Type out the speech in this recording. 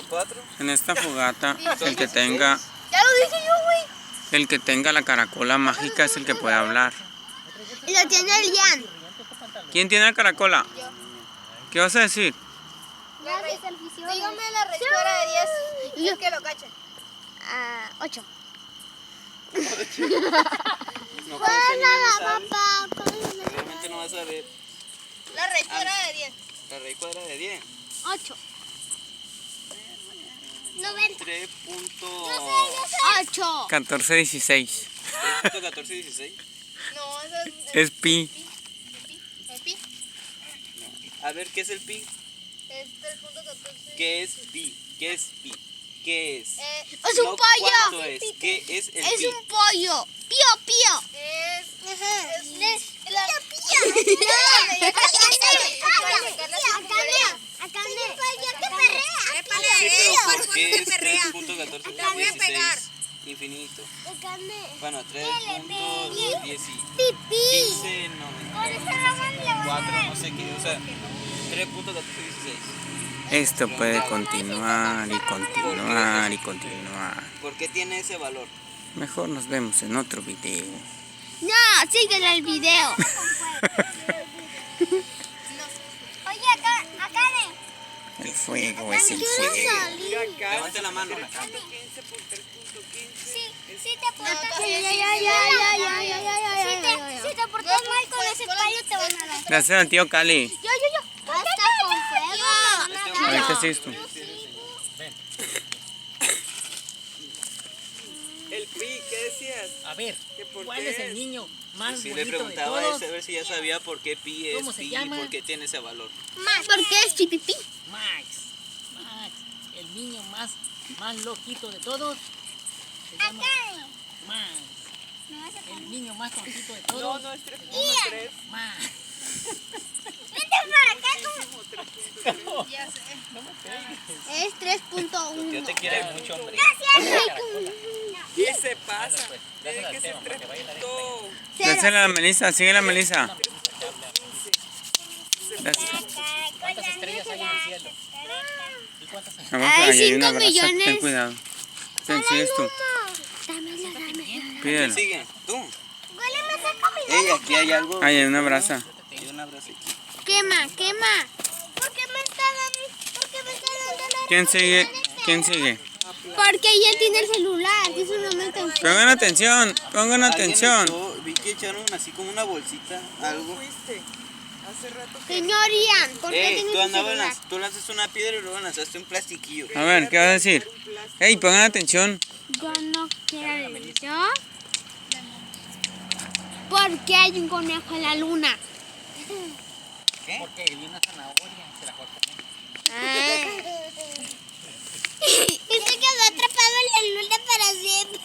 4. En esta fogata, el que tenga... Ya lo dije yo, güey. El que tenga la caracola mágica es el que puede hablar. Y lo tiene el Ian. ¿Quién tiene la caracola? Yo. ¿Qué vas a decir? Dígame la respuesta de 10. Y es que lo cache. 8. No puedes nada, papá. Realmente no vas a ver. La respuesta de 10. La raíz cuadrada de 10. 8. 90. 8. 14, 16. 3.14, 16. No, eso Es pi. ¿El pi? A ver, ¿qué es el pi? Es 3.14. ¿Qué es pi? ¿Qué es pi? ¿Qué es? Es un No, pollo. ¿cuánto es? ¿Qué es el pi? Es un pollo. Pío, pío. Es la ¿Por qué es 3.14? La voy a pegar. Infinito. Gané. Bueno, 3.10 Pipí. 15, 94, no sé qué. O sea, 3.1416. Esto puede continuar y continuar y continuar. ¿Por qué tiene ese valor? Mejor nos vemos en otro video. No, síguele el video. Oye, acá El fuego es el fuego. Levante la mano. si te portas Si te portas mal con ese payo te van a dar. Gracias al tío Cali. Yo. hasta con fuego. Ahorita sigues tú. El pi, ¿qué decías? A ver, por ¿cuál qué es el es? niño más Si le bonito de preguntaba a todos? él a ver si ya sabía por qué pi es ¿Cómo se pi y llama? por qué tiene ese valor. ¿Por qué es pipipí? Max. Max, el niño más loquito de todos. Se llama Max. El niño más tontito de todos. No, es 3.3. Max. Vete para acá. Ya sé. No me pegues. Es 3.1. Yo te quiero mucho, hombre. ¿Qué se pasa? Pues, Tiene dásela que al ser tema, para que vaya la 3.0. Dásela a la Melissa, sigue la Melissa. ¿Cuántas estrellas hay en el cielo? ¿Y cuántas hay? Abajo, Hay ahí hay una 5 brasa, millones. ten cuidado. Ten, sigues tú. ¿Quién Pídelo. sigue? ¿Tú? Huele más a comida. Ey, aquí hay algo. Ahí hay una brasa. Hay una brasa aquí. Quema. ¿Por qué me está dando la ¿Quién sigue? ¿Quién sigue? Porque ella tiene el celular. Dice un momento. Pongan atención, pongan Alguien atención. vi que echaron así como una bolsita, algo. ¿Fuiste? Hace rato que... Señor Ian, ¿por qué tiene Tú su andabas, celular? tú lanzaste una piedra y luego lanzaste un plastiquillo. A ver, ¿qué vas a decir? Ey, pongan atención. Yo no quiero. ¿Yo? ¿Por qué hay un conejo en la luna? Porque vi una zanahoria, se la corté. Ah. Y se quedó atrapado en la luna para siempre.